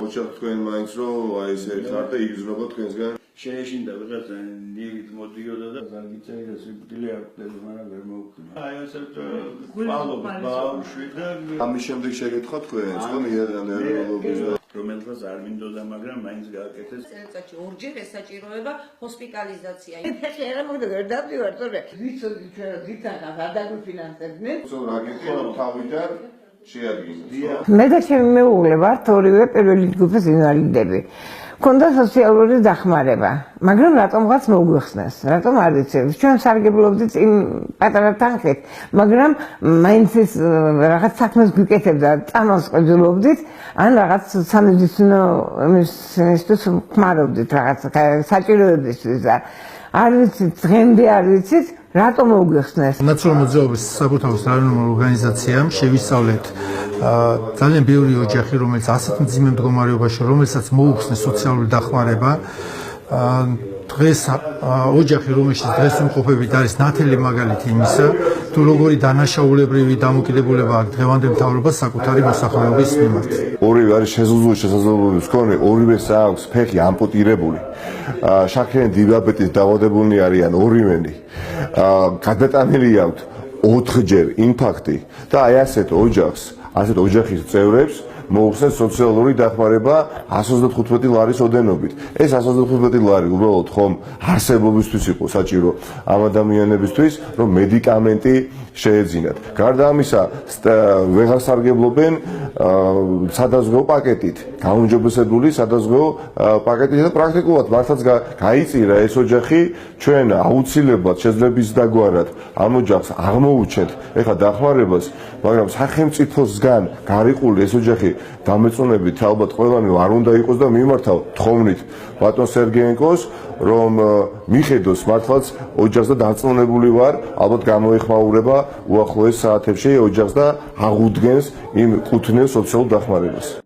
ოჯახ თქვენ მაინც რომ აი ეს ერთხარ და იგრძნობა თქვენსგან შეეშინდა ვიღაცა ნიით მოდიოდა და გაგიწერა სიკვდილი აქვს მაგრამ ვერ მოუხდა. აი ასეთ ყალობის ბავშვი და ამის შემდეგ შეგეთხა თქვენ ხო ნეიროლოგის რომელსაც არ მინდოდა მაგრამ მაინც გააკეთეს. წელიწადში ორჯერ ესაჭიროება ჰოსპიტალიზაცია. ეხლა რა მოხდა ვერ დავდივარ თორე ვიცოდი ჩვენ რომ დიდახა არ დაგვიფინანსებდნენ. რა გეკითხა თავიდან შეადგინეს. მე და ჩემი მეუღლე ვართ ორივე პირველი ჯგუფის ინვალიდები. Კონდა სოციალური დახმარება, მაგრამ რატომღაც მოგვიხსნეს, რატომ არ ვიცი. ჩვენ სარგებლობდით იმ პატარა თანხით, მაგრამ მაინც ის რაღაც საქმეს გვიკეთებდა, წამალს ყვეძულობდით, ან რაღაც სამედიცინო იმისთვის ხმარობდით რაღაც საჭიროებისთვის და არ ვიცით, დღემდე არ ვიცით, რატომ მოგვიხსნეს. ნაციონალური მოძრაობის საბუთაოს რაიონულ ორგანიზაციამ შევისწავლეთ ძალიან ბევრი ოჯახი, რომელიც ასეთ მძიმე მდგომარეობაში, რომელსაც მოუხსნეს სოციალური დახმარება. დღეს ოჯახი, რომელშიც დღეს უმყოფებით არის ნათელი მაგალითი იმისა, თუ როგორი დანაშაულებრივი დამოკიდებულება აქვს დღევანდელ მთავრობას საკუთარი მოსახლეობის მიმართ. ორივე არის შეზღუდული შესაძლებლობების მქონე, ორივეს აქვს ფეხი ამპუტირებული. შაქრიანი დიაბეტით დაავადებულნი არიან ორივენი. გადატანილი აქვთ 4ჯერ ინფარქტი და აი ასეთ ოჯახს, ასეთ ოჯახის წევრებს მოუხსნეს სოციალური დახმარება 125 ლარის ოდენობით. ეს 125 ლარი უბრალოდ ხომ არსებობისთვის იყო საჭირო ამ ადამიანებისთვის, რომ მედიკამენტი შეეძინათ. გარდა ამისა, ვეღარ სარგებლობენ სადაზღვეო პაკეტით, გაუმჯობესებული სადაზღვეო პაკეტით და პრაქტიკულად მართლაც გაიწირა ეს ოჯახი. ჩვენ აუცილებლად შეძლების დაგვარად ამ ოჯახს აღმოუჩენთ ეხლა დახმარებას, მაგრამ სახელმწიფოსგან გარიყული ეს ოჯახი დამეწონებით ალბათ ყველანი არ უნდა იყოს და მიმართავ თხოვნით ბატონ სერგეენკოს, რომ მიხედოს მართლაც ოჯახს და დარწმუნებული ვარ, ალბათ გამოეხმაურება უახლოეს საათებში ოჯახს და აღუდგენს იმ კუთვნილ სოციალურ დახმარებას.